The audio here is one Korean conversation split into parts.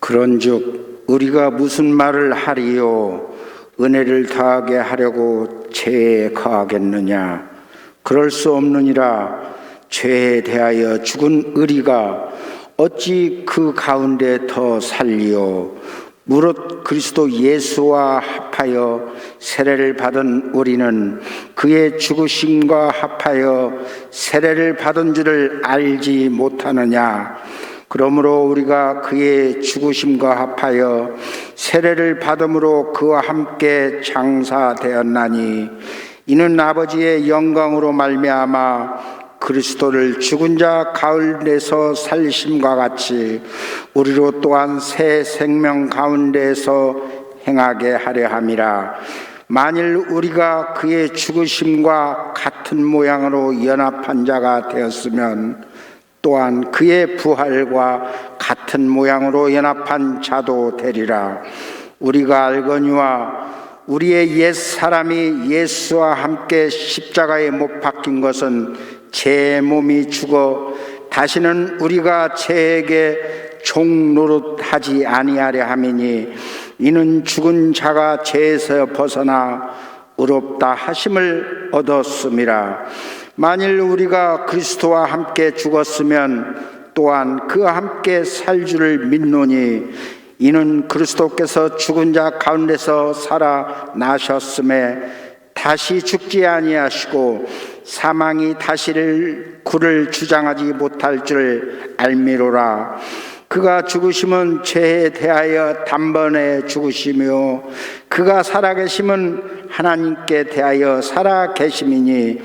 그런즉 우리가 무슨 말을 하리요? 은혜를 더하게 하려고 죄에 거하겠느냐? 그럴 수 없느니라. 죄에 대하여 죽은 의리가 어찌 그 가운데 더 살리요? 무릇 그리스도 예수와 합하여 세례를 받은 우리는 그의 죽으심과 합하여 세례를 받은 줄을 알지 못하느냐? 그러므로 우리가 그의 죽으심과 합하여 세례를 받음으로 그와 함께 장사되었나니 이는 아버지의 영광으로 말미암아 그리스도를 죽은 자 가운데서 살리심과 같이 우리로 또한 새 생명 가운데서 행하게 하려 함이라. 만일 우리가 그의 죽으심과 같은 모양으로 연합한 자가 되었으면 또한 그의 부활과 같은 모양으로 연합한 자도 되리라. 우리가 알거니와 우리의 옛 사람이 예수와 함께 십자가에 못 박힌 것은 제 몸이 죽어 다시는 우리가 죄에게 종노릇하지 아니하려 함이니 이는 죽은 자가 죄에서 벗어나 의롭다 하심을 얻었음이라. 만일 우리가 그리스도와 함께 죽었으면 또한 그와 함께 살 줄을 믿노니 이는 그리스도께서 죽은 자 가운데서 살아나셨음에 다시 죽지 아니하시고 사망이 다시를 그를 주장하지 못할 줄 알미로라. 그가 죽으심은 죄에 대하여 단번에 죽으시며 그가 살아계심은 하나님께 대하여 살아계심이니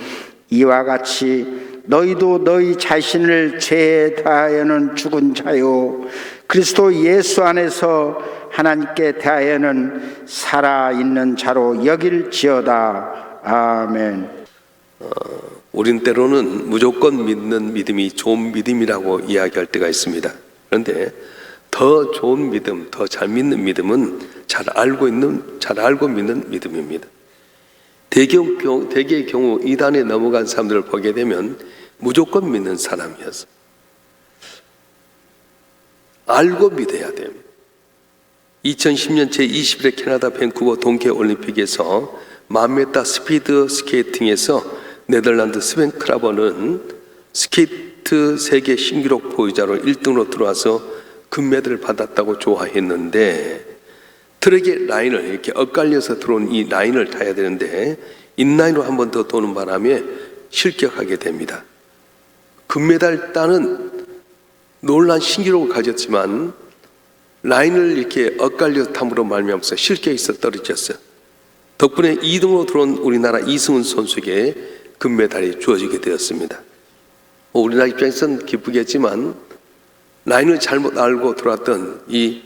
이와 같이 너희도 너희 자신을 죄에 대하여는 죽은 자요 그리스도 예수 안에서 하나님께 대하여는 살아있는 자로 여길지어다. 아멘. 우린 때로는 무조건 믿는 믿음이 좋은 믿음이라고 이야기할 때가 있습니다. 그런데 더 좋은 믿음, 더 잘 믿는 믿음은 잘 알고 믿는 믿음입니다. 대개의 경우 이단에 넘어간 사람들을 보게 되면 무조건 믿는 사람이었어. 알고 믿어야 돼요. 2010년 제21회 캐나다 밴쿠버 동계올림픽에서 1000m 스피드 스케이팅에서 네덜란드 스벤 크라버는 스케이트 세계 신기록 보유자로 1등으로 들어와서 금메달을 받았다고 좋아했는데 트랙의 라인을 이렇게 엇갈려서 들어온 이 라인을 타야 되는데 인라인으로 한 번 더 도는 바람에 실격하게 됩니다. 금메달 따는 놀란 신기록을 가졌지만 라인을 이렇게 엇갈려 탐으로 말미암아서 실격에서 떨어졌어요. 덕분에 2등으로 들어온 우리나라 이승훈 선수에게 금메달이 주어지게 되었습니다. 우리나라 입장에서는 기쁘겠지만 라인을 잘못 알고 들어왔던 이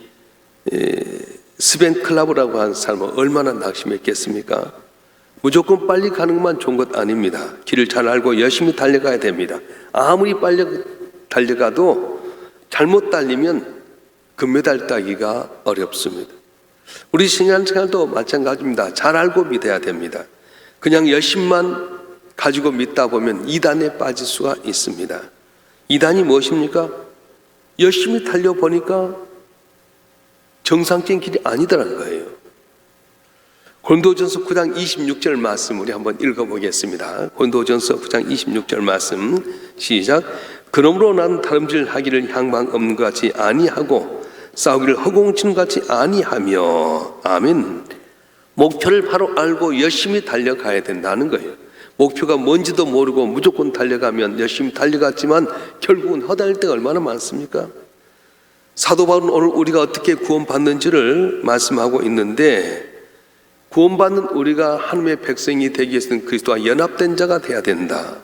스벤 클라브라고 하는 사람은 얼마나 낙심했겠습니까? 무조건 빨리 가는 것만 좋은 것 아닙니다. 길을 잘 알고 열심히 달려가야 됩니다. 아무리 빨리 달려가도 잘못 달리면 금메달 따기가 어렵습니다. 우리 신앙생활도 마찬가지입니다. 잘 알고 믿어야 됩니다. 그냥 열심만 가지고 믿다 보면 이단에 빠질 수가 있습니다. 이단이 무엇입니까? 열심히 달려보니까 정상적인 길이 아니더라는 거예요. 고린도전서 9장 26절 말씀 우리 한번 읽어보겠습니다. 고린도전서 9장 26절 말씀 시작. 그러므로 나는 다름질 하기를 향방 없는 것 같이 아니하고 싸우기를 허공치는 것 같이 아니하며 아멘. 목표를 바로 알고 열심히 달려가야 된다는 거예요. 목표가 뭔지도 모르고 무조건 달려가면 열심히 달려갔지만 결국은 허다할 때가 얼마나 많습니까? 사도 바울은 오늘 우리가 어떻게 구원받는지를 말씀하고 있는데 구원받는 우리가 하나님의 백성이 되기 위해서는 그리스도와 연합된 자가 되어야 된다.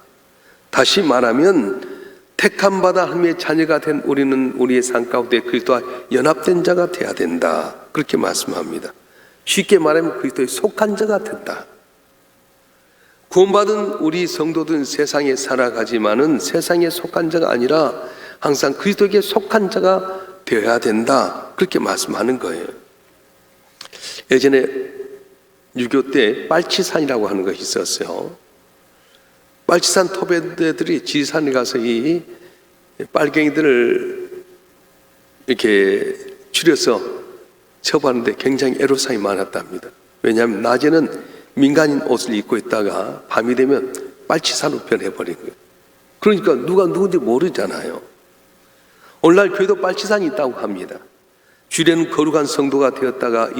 다시 말하면 택함 받아 하나님의 자녀가 된 우리는 우리의 삶 가운데 그리스도와 연합된 자가 되어야 된다. 그렇게 말씀합니다. 쉽게 말하면 그리스도에 속한 자가 된다. 구원받은 우리 성도들은 세상에 살아가지만은 세상에 속한 자가 아니라 항상 그리스도에게 속한 자가 되어야 된다. 그렇게 말씀하는 거예요. 예전에 유교 때 빨치산이라고 하는 것이 있었어요. 빨치산 토배들이 지산에 가서 이 빨갱이들을 이렇게 줄여서 접었는데 굉장히 애로사항이 많았답니다. 왜냐하면 낮에는 민간인 옷을 입고 있다가 밤이 되면 빨치산으로 변해버린 거예요. 그러니까 누가 누군지 모르잖아요. 오늘날 교회도 빨치산이 있다고 합니다. 주일에는 거룩한 성도가 되었다가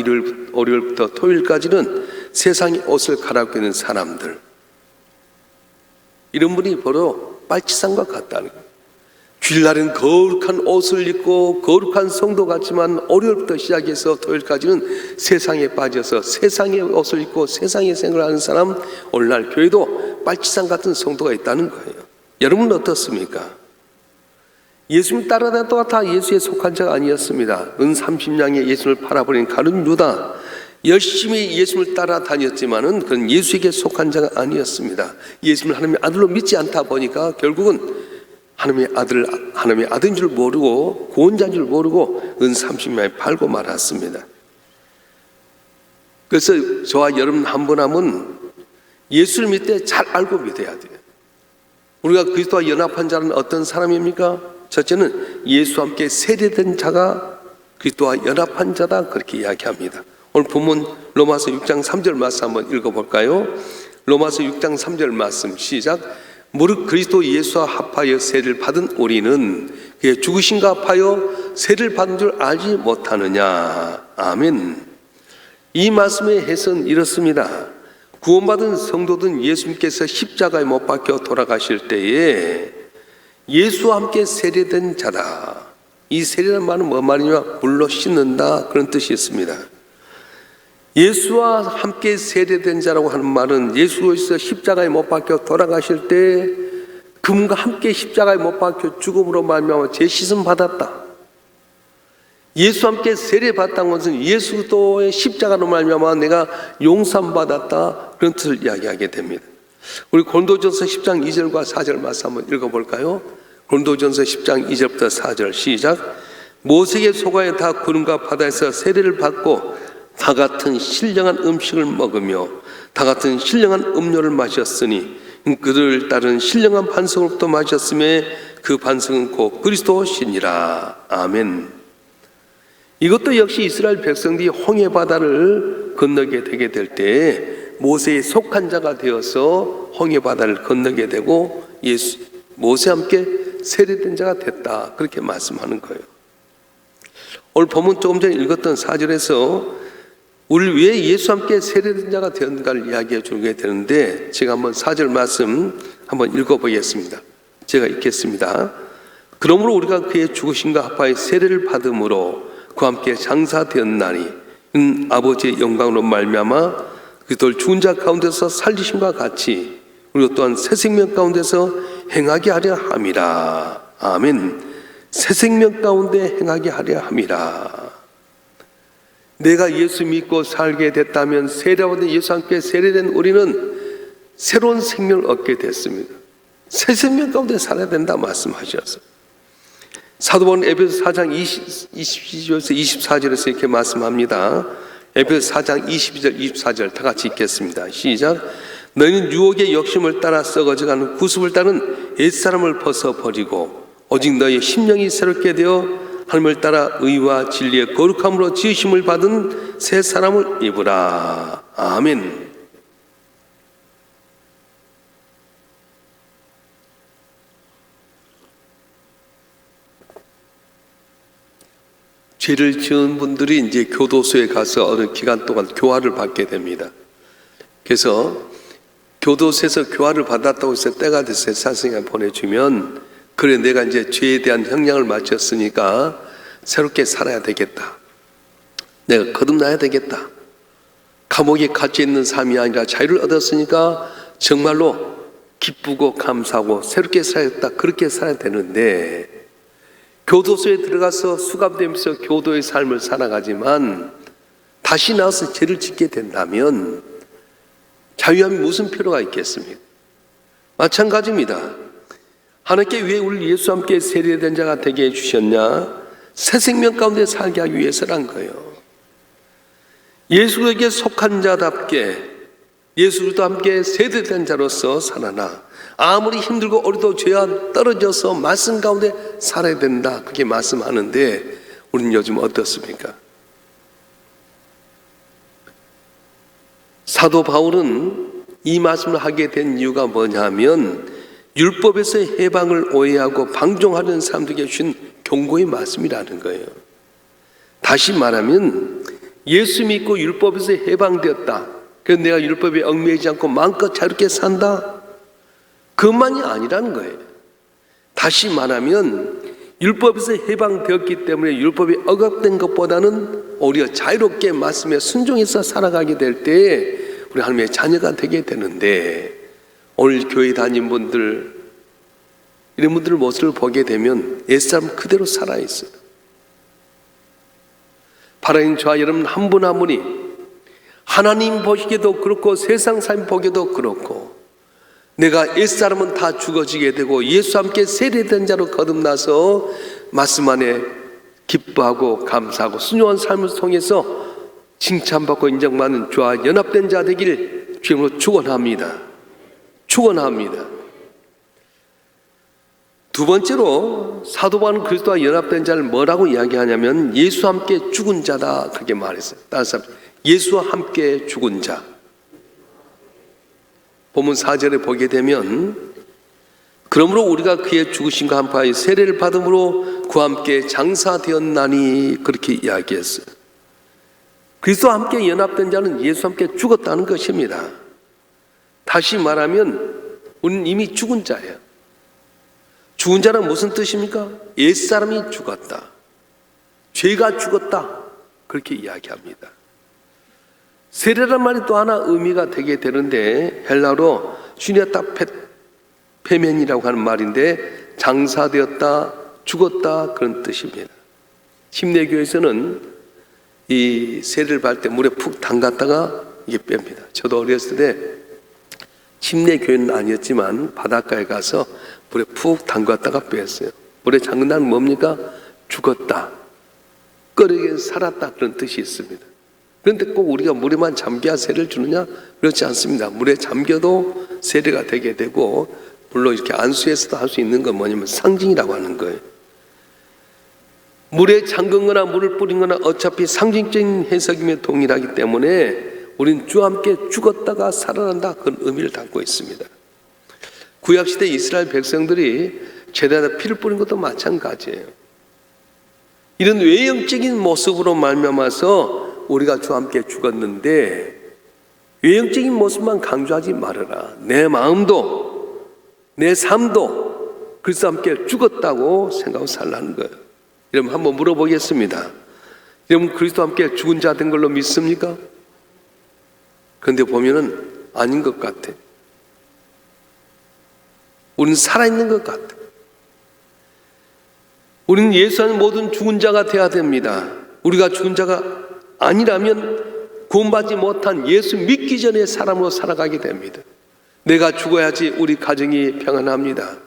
월요일부터 토요일까지는 세상의 옷을 갈아입고 있는 사람들, 이런 분이 바로 빨치산과 같다는 거예요. 주일날은 거룩한 옷을 입고 거룩한 성도 같지만 월요일부터 시작해서 토요일까지는 세상에 빠져서 세상의 옷을 입고 세상의 생활을 하는 사람, 오늘날 교회도 빨치산 같은 성도가 있다는 거예요. 여러분은 어떻습니까? 예수님 따라다녔다가 다 예수에 속한 자가 아니었습니다. 은 30냥에 예수를 팔아버린 가룟 유다, 열심히 예수를 따라다녔지만은 그건 예수에게 속한 자가 아니었습니다. 예수를 하나님의 아들로 믿지 않다 보니까 결국은 하나님의 아들인 줄 모르고 구원자인 줄 모르고 은 30냥에 팔고 말았습니다. 그래서 저와 여러분 한 분 한 분 예수를 믿을 때 잘 알고 믿어야 돼요. 우리가 그리스도와 연합한 자는 어떤 사람입니까? 첫째는 예수와 함께 세례된 자가 그리스도와 연합한 자다, 그렇게 이야기합니다. 오늘 본문 로마서 6장 3절 말씀 한번 읽어볼까요? 로마서 6장 3절 말씀 시작. 무릇 그리스도 예수와 합하여 세례를 받은 우리는 그의 죽으심과 합하여 세례를 받은 줄 알지 못하느냐. 아멘. 이 말씀의 해석은 이렇습니다. 구원받은 성도든 예수님께서 십자가에 못 박혀 돌아가실 때에 예수와 함께 세례된 자다. 이 세례라는 말은 뭐 말이냐? 물로 씻는다, 그런 뜻이 있습니다. 예수와 함께 세례된 자라고 하는 말은 예수께서 십자가에 못 박혀 돌아가실 때 그분과 함께 십자가에 못 박혀 죽음으로 말미암아 죄-씻음 받았다. 예수와 함께 세례 받았다는 것은 예수도의 십자가로 말미암아 내가 용서함 받았다, 그런 뜻을 이야기하게 됩니다. 우리 고린도전서 10장 2절과 4절 말씀 한번 읽어볼까요? 고린도전서 10장 2절부터 4절 시작. 모세에게 속하여 다 구름과 바다에서 세례를 받고 다 같은 신령한 음식을 먹으며 다 같은 신령한 음료를 마셨으니 그를 따른 신령한 반석으로부터 마셨음에 그 반석은 곧 그리스도시니라. 아멘. 이것도 역시 이스라엘 백성들이 홍해 바다를 건너게 되게 될 때 모세에 속한 자가 되어서 홍해 바다를 건너게 되고 모세와 함께 세례된 자가 됐다, 그렇게 말씀하는 거예요. 오늘 본문 조금 전에 읽었던 4절에서 우리 왜 예수와 함께 세례된 자가 되었는가를 이야기해 주게 되는데, 제가 한번 4절 말씀 한번 읽어보겠습니다. 제가 읽겠습니다. 그러므로 우리가 그의 죽으심과 합하여 세례를 받음으로 그와 함께 장사되었나니 아버지의 영광으로 말미암아 그들 죽은 자 가운데서 살리심과 같이 우리가 또한 새 생명 가운데서 행하게 하려 함이라. 아멘. 새 생명 가운데 행하게 하려 함이라. 내가 예수 믿고 살게 됐다면 세례받은 예수와 함께 세례된 우리는 새로운 생명을 얻게 됐습니다. 새 생명 가운데 살아야 된다 말씀하셨어요. 사도 바울은 에베소 4장 22절에서 24절에서 이렇게 말씀합니다. 에베소 4장 22절 24절 다 같이 읽겠습니다. 시작. 너희는 유혹의 욕심을 따라 썩어져가는 구습을 따른 옛사람을 벗어버리고 오직 너희의 심령이 새롭게 되어 하나님을 따라 의와 진리의 거룩함으로 지으심을 받은 새 사람을 입으라. 아멘. 죄를 지은 분들이 이제 교도소에 가서 어느 기간 동안 교화를 받게 됩니다. 그래서 교도소에서 교화를 받았다고 해서 때가 돼서 사생활 보내주면, 그래 내가 이제 죄에 대한 형량을 마쳤으니까 새롭게 살아야 되겠다, 내가 거듭나야 되겠다, 감옥에 갇혀 있는 삶이 아니라 자유를 얻었으니까 정말로 기쁘고 감사하고 새롭게 살아야겠다, 그렇게 살아야 되는데, 교도소에 들어가서 수감되면서 교도의 삶을 살아가지만 다시 나와서 죄를 짓게 된다면 자유함이 무슨 필요가 있겠습니까? 마찬가지입니다. 하나님께 왜 우리 예수와 함께 세례된 자가 되게 해주셨냐? 새 생명 가운데 살게 하기 위해서란 거예요. 예수에게 속한 자답게 예수도 함께 세례된 자로서 살아나 아무리 힘들고 어려도 죄와 떨어져서 말씀 가운데 살아야 된다, 그렇게 말씀하는데, 우리는 요즘 어떻습니까? 사도 바울은 이 말씀을 하게 된 이유가 뭐냐면 율법에서의 해방을 오해하고 방종하려는 사람들에게 주신 경고의 말씀이라는 거예요. 다시 말하면 예수 믿고 율법에서 해방되었다. 그래서 내가 율법에 얽매이지 않고 마음껏 자유롭게 산다. 그것만이 아니라는 거예요. 다시 말하면 율법에서 해방되었기 때문에 율법이 억압된 것보다는 오히려 자유롭게 말씀에 순종해서 살아가게 될 때 우리 하나님의 자녀가 되게 되는데, 오늘 교회 다닌 분들, 이런 분들 모습을 보게 되면 옛사람 그대로 살아있어요. 바라인 저와 여러분 한 분 한 분이 하나님 보시기에도 그렇고 세상 삶 보기에도 그렇고 내가 옛사람은 다 죽어지게 되고 예수와 함께 세례된 자로 거듭나서 말씀 안에 기뻐하고 감사하고 순종한 삶을 통해서 칭찬받고 인정받는 주와 연합된 자 되길 주님으로 축원합니다. 축원합니다. 두 번째로 사도 바울은 그리스도와 연합된 자를 뭐라고 이야기하냐면 예수와 함께 죽은 자다, 그렇게 말했어요. 따라서 예수와 함께 죽은 자. 본문 4절에 보게 되면 그러므로 우리가 그의 죽으심과 한파에 세례를 받음으로 그와 함께 장사되었나니, 그렇게 이야기했어요. 그리스도와 함께 연합된 자는 예수와 함께 죽었다는 것입니다. 다시 말하면 우리는 이미 죽은 자예요. 죽은 자는 무슨 뜻입니까? 옛사람이 죽었다, 죄가 죽었다, 그렇게 이야기합니다. 세례란 말이 또 하나 의미가 되게 되는데 헬라로 슈니아타 페멘이라고 하는 말인데 장사되었다, 죽었다, 그런 뜻입니다. 침례교에서는 이 세례를 받을 때 물에 푹 담갔다가 이게 뺍니다. 저도 어렸을 때 침례교회는 아니었지만 바닷가에 가서 물에 푹 담갔다가 뺐어요. 물에 잠근 다는 뭡니까? 죽었다, 끓이게 살았다, 그런 뜻이 있습니다. 그런데 꼭 우리가 물에만 잠겨야 세례를 주느냐? 그렇지 않습니다. 물에 잠겨도 세례가 되게 되고, 물론 이렇게 안수해서도 할 수 있는 건 뭐냐면 상징이라고 하는 거예요. 물에 잠근 거나 물을 뿌린 거나 어차피 상징적인 해석이며 동일하기 때문에 우리는 주와 함께 죽었다가 살아난다, 그런 의미를 담고 있습니다. 구약시대 이스라엘 백성들이 제단에 피를 뿌린 것도 마찬가지예요. 이런 외형적인 모습으로 말미암아서 우리가 주와 함께 죽었는데 외형적인 모습만 강조하지 말아라. 내 마음도 내 삶도 그리스도와 함께 죽었다고 생각하고 살라는 거예요. 여러분 한번 물어보겠습니다. 여러분 그리스도와 함께 죽은 자 된 걸로 믿습니까? 그런데 보면은 아닌 것 같아. 우리는 살아있는 것 같아. 우리는 예수 안에 모든 죽은 자가 되어야 됩니다. 우리가 죽은 자가 아니라면 구원받지 못한 예수 믿기 전에 사람으로 살아가게 됩니다. 내가 죽어야지 우리 가정이 평안합니다.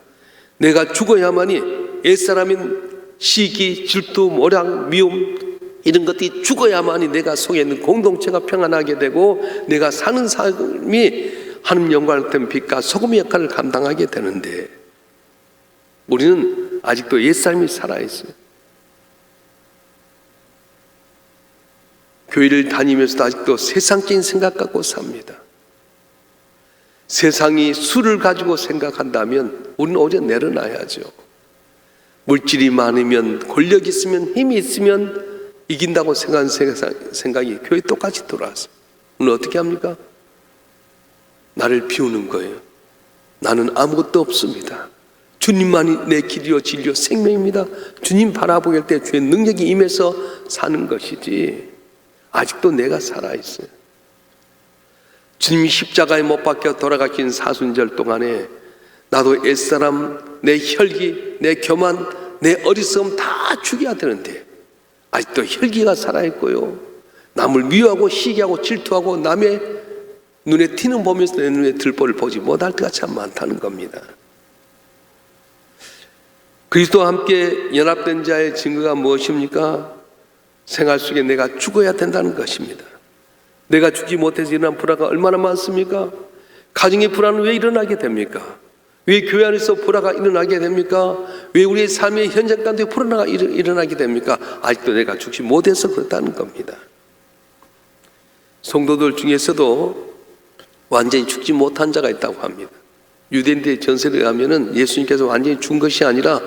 내가 죽어야만이 옛사람인 시기, 질투, 모량, 미움 이런 것들이 죽어야만이 내가 속에 있는 공동체가 평안하게 되고 내가 사는 삶이 하나님 영광을 든 빛과 소금의 역할을 감당하게 되는데 우리는 아직도 옛사람이 살아있어요. 교회를 다니면서도 아직도 세상적인 생각 갖고 삽니다. 세상이 수를 가지고 생각한다면 우리는 오히려 내려놔야죠. 물질이 많으면, 권력이 있으면, 힘이 있으면 이긴다고 생각하는 생각이 교회에 똑같이 돌아왔어요. 오늘 어떻게 합니까? 나를 비우는 거예요. 나는 아무것도 없습니다. 주님만이 내 길이요 진리요 생명입니다. 주님 바라보게 할 때 주의 능력이 임해서 사는 것이지 아직도 내가 살아있어요. 주님이 십자가에 못 박혀 돌아가신 사순절 동안에 나도 옛사람, 내 혈기, 내 교만, 내 어리석음 다 죽여야 되는데 아직도 혈기가 살아있고요, 남을 미워하고 시기하고 질투하고 남의 눈에 티는 보면서 내 눈에 들보를 보지 못할 때가 참 많다는 겁니다. 그리스도와 함께 연합된 자의 증거가 무엇입니까? 생활 속에 내가 죽어야 된다는 것입니다. 내가 죽지 못해서 일어난 불화가 얼마나 많습니까? 가정의 불화는 왜 일어나게 됩니까? 왜 교회 안에서 불화가 일어나게 됩니까? 왜 우리의 삶의 현장 가운데 불화가 일어나게 됩니까? 아직도 내가 죽지 못해서 그렇다는 겁니다. 성도들 중에서도 완전히 죽지 못한 자가 있다고 합니다. 유대인들의 전설에 의하면 예수님께서 완전히 죽은 것이 아니라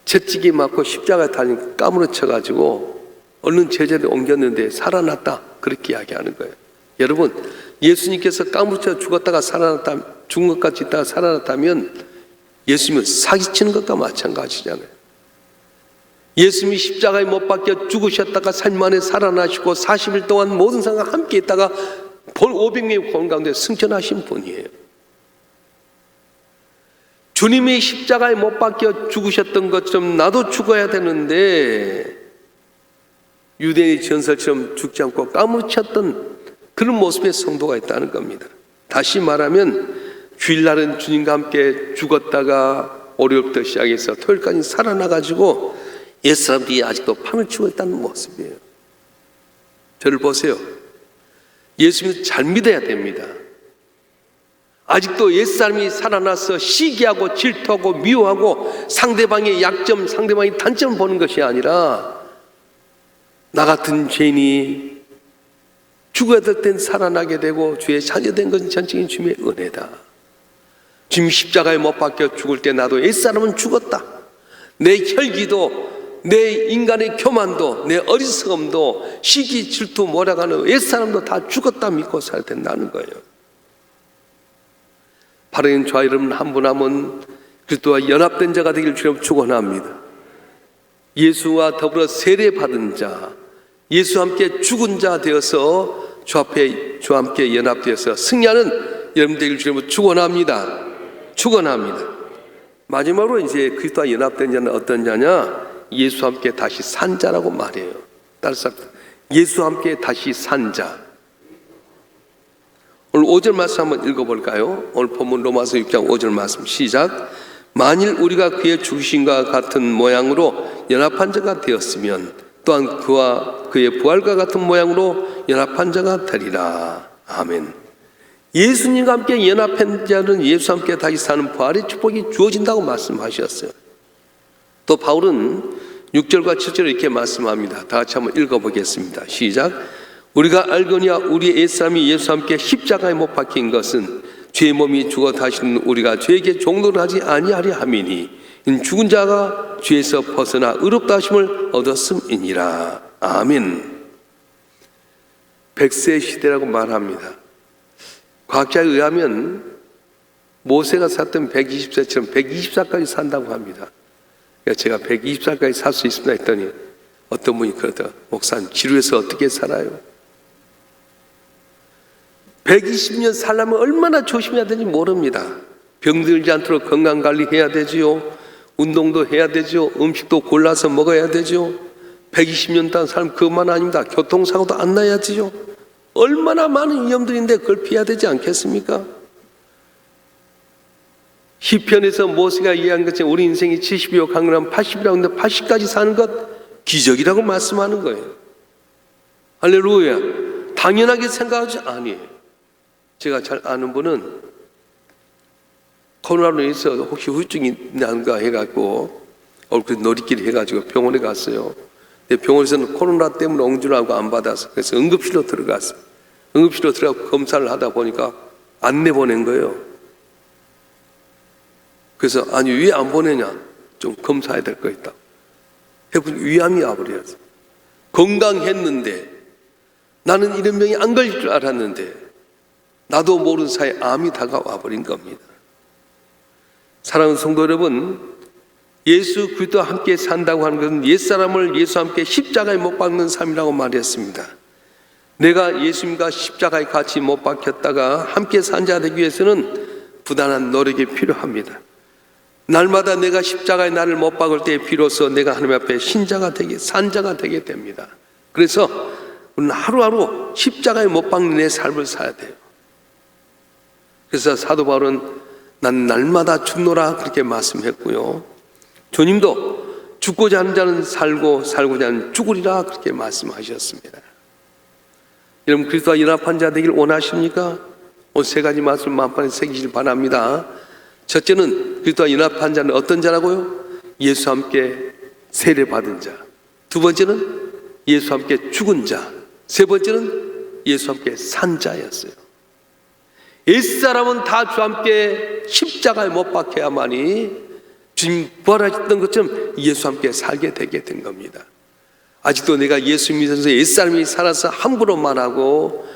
채찍이 맞고 십자가에 달린 까무러쳐가지고 얼른 제자리에 옮겼는데 살아났다, 그렇게 이야기하는 거예요. 여러분, 예수님께서 까무러쳐 죽었다가 살아났다, 죽은 것 같이 있다가 살아났다면 예수님은 사기치는 것과 마찬가지잖아요. 예수님이 십자가에 못 박혀 죽으셨다가 3일 만에 살아나시고 40일 동안 모든 사람과 함께 있다가 본 500명의 본 가운데 승천하신 분이에요. 주님이 십자가에 못 박혀 죽으셨던 것처럼 나도 죽어야 되는데 유대인의 전설처럼 죽지 않고 까무러쳤던 그런 모습의 성도가 있다는 겁니다. 다시 말하면 주일날은 주님과 함께 죽었다가 월요일부터 시작해서 토요일까지 살아나가지고 옛사람들이 아직도 판을 치고 있다는 모습이에요. 저를 보세요. 예수님을 잘 믿어야 됩니다. 아직도 옛사람이 살아나서 시기하고 질투하고 미워하고 상대방의 약점, 상대방의 단점을 보는 것이 아니라 나 같은 죄인이 죽어야 될 땐 살아나게 되고 주의 자녀된 것은 전적인 주님의 은혜다. 주님 십자가에 못 박혀 죽을 때 나도 옛사람은 죽었다. 내 혈기도, 내 인간의 교만도, 내 어리석음도, 시기, 질투, 몰아가는 옛사람도 다 죽었다 믿고 살아야 된다는 거예요. 바른 저와 여러분 한 분 한 분 그리스도와 연합된 자가 되길 주님 축원합니다. 예수와 더불어 세례받은 자, 예수와 함께 죽은 자 되어서 주와 함께 연합되어서 승리하는 여러분 되길 주님 축원합니다. 축원합니다. 마지막으로 이제 그리스도와 연합된 자는 어떤 자냐? 예수와 함께 다시 산 자라고 말해요. 따라서 예수와 함께 다시 산 자. 오늘 5절 말씀 한번 읽어볼까요? 오늘 본문 로마서 6장 5절 말씀 시작. 만일 우리가 그의 죽으심과 같은 모양으로 연합한 자가 되었으면 또한 그와 그의 부활과 같은 모양으로 연합한 자가 되리라. 아멘. 예수님과 함께 연합한 자는 예수와 함께 다시 사는 부활의 축복이 주어진다고 말씀하셨어요. 또 바울은 6절과 7절에 이렇게 말씀합니다. 다 같이 한번 읽어보겠습니다. 시작. 우리가 알거니와 우리의 옛사람이 예수와 함께 십자가에 못 박힌 것은 죄의 몸이 죽어 다시는 우리가 죄에게 종노를 하지 아니하리 함이니 죽은 자가 죄에서 벗어나 의롭다 하심을 얻었음이니라. 아멘. 100세 시대라고 말합니다. 과학자에 의하면 모세가 살던 120세처럼 120살까지 산다고 합니다. 그러니까 제가 120살까지 살 수 있습니다 했더니 어떤 분이 그러더라고요. 목사님, 지루해서 어떻게 살아요? 120년 살려면 얼마나 조심해야 되는지 모릅니다. 병들지 않도록 건강관리해야 되지요. 운동도 해야 되죠. 음식도 골라서 먹어야 되죠. 120년 동안 살면 그것만 아닙니다. 교통사고도 안 나야지요. 얼마나 많은 위험들인데 그걸 피해야 되지 않겠습니까? 시편에서 모세가 이해한 것처럼 우리 인생이 70이요 강건하면 80이라고 하는데 80까지 사는 것 기적이라고 말씀하는 거예요. 할렐루야. 당연하게 생각하지 아니에요. 제가 잘 아는 분은 코로나로 인해서 혹시 후유증이 난가 해갖고 얼굴 놀이끼리 해가지고 병원에 갔어요. 근데 병원에서는 코로나 때문에 온 줄 알고 안 받아서 그래서 응급실로 들어갔어요. 응급실로 들어가서 검사를 하다 보니까 안 내보낸 거예요. 그래서 아니 왜 안 보내냐? 좀 검사해야 될 거 있다. 해보니 위암이 와버렸어요. 건강했는데 나는 이런 병이 안 걸릴 줄 알았는데 나도 모르는 사이에 암이 다가와 버린 겁니다. 사랑하는 성도 여러분, 예수 그리스도와 함께 산다고 하는 것은 옛사람을 예수와 함께 십자가에 못 박는 삶이라고 말했습니다. 내가 예수님과 십자가에 같이 못 박혔다가 함께 산 자 되기 위해서는 부단한 노력이 필요합니다. 날마다 내가 십자가에 나를 못 박을 때 비로소 내가 하나님 앞에 산자가 되게 됩니다. 그래서 우리는 하루하루 십자가에 못 박는 내 삶을 살아야 돼요. 그래서 사도 바울은 난 날마다 죽노라 그렇게 말씀했고요. 주님도 죽고자 하는 자는 살고 살고자 하는 죽으리라 그렇게 말씀하셨습니다. 여러분 그리스도와 연합한 자 되길 원하십니까? 오늘 세 가지 말씀 마음판에 새기길 바랍니다. 첫째는 그리스도와 연합한 자는 어떤 자라고요? 예수와 함께 세례받은 자. 두 번째는 예수와 함께 죽은 자. 세 번째는 예수와 함께 산 자였어요. 옛사람은 다 주와 함께 십자가에 못 박혀야만이 주님 부활하셨던 것처럼 예수와 함께 살게 되게 된 겁니다. 아직도 내가 예수 믿으면서 옛사람이 살아서 함부로 말하고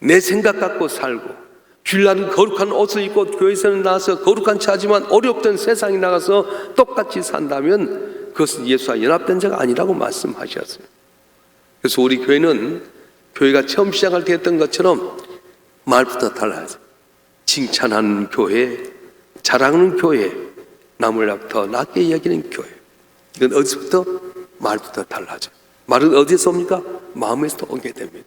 내 생각 갖고 살고 주일날은 거룩한 옷을 입고 교회에서는 나와서 거룩한 차지만 어렵던 세상에 나가서 똑같이 산다면 그것은 예수와 연합된 자가 아니라고 말씀하셨어요. 그래서 우리 교회는 교회가 처음 시작할 때 했던 것처럼 말부터 달라야죠. 칭찬하는 교회, 자랑하는 교회, 남을 더 낮게 여기는 교회. 이건 어디서부터? 말부터 달라져. 말은 어디서 옵니까? 마음에서 오게 됩니다.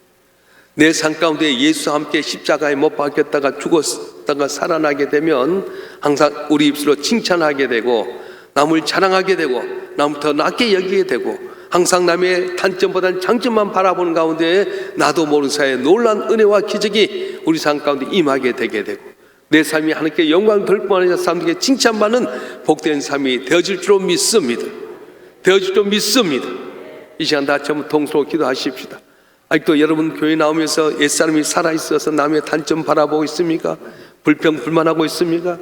내 삶 가운데 예수와 함께 십자가에 못 박혔다가 죽었다가 살아나게 되면 항상 우리 입술로 칭찬하게 되고 남을 자랑하게 되고 남을 더 낮게 여기게 되고 항상 남의 단점보다는 장점만 바라보는 가운데 나도 모르는 사이에 놀라운 은혜와 기적이 우리 삶 가운데 임하게 되게 되고 내 삶이 하나님께 영광 돌 뿐 아니라 사람들에게 칭찬받는 복된 삶이 되어질 줄 믿습니다. 되어질 줄 믿습니다. 이 시간 다 전부 동서로 기도하십시다. 아직도 여러분 교회 나오면서 옛사람이 살아있어서 남의 단점 바라보고 있습니까? 불평 불만하고 있습니까?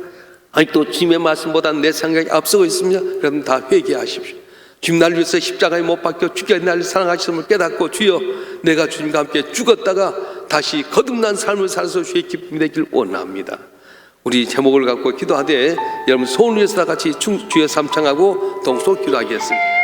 아직도 주님의 말씀보다 내 생각이 앞서고 있습니다. 그럼 다 회개하십시오. 주님 나를 위해서 십자가에 못 박혀 죽게 나를 사랑하심을 깨닫고 주여 내가 주님과 함께 죽었다가 다시 거듭난 삶을 살아서 주의 기쁨이 되길 원합니다. 우리 제목을 갖고 기도하되 여러분 소원을 위해서 다 같이 주여 삼창하고 동서 기도하겠습니다.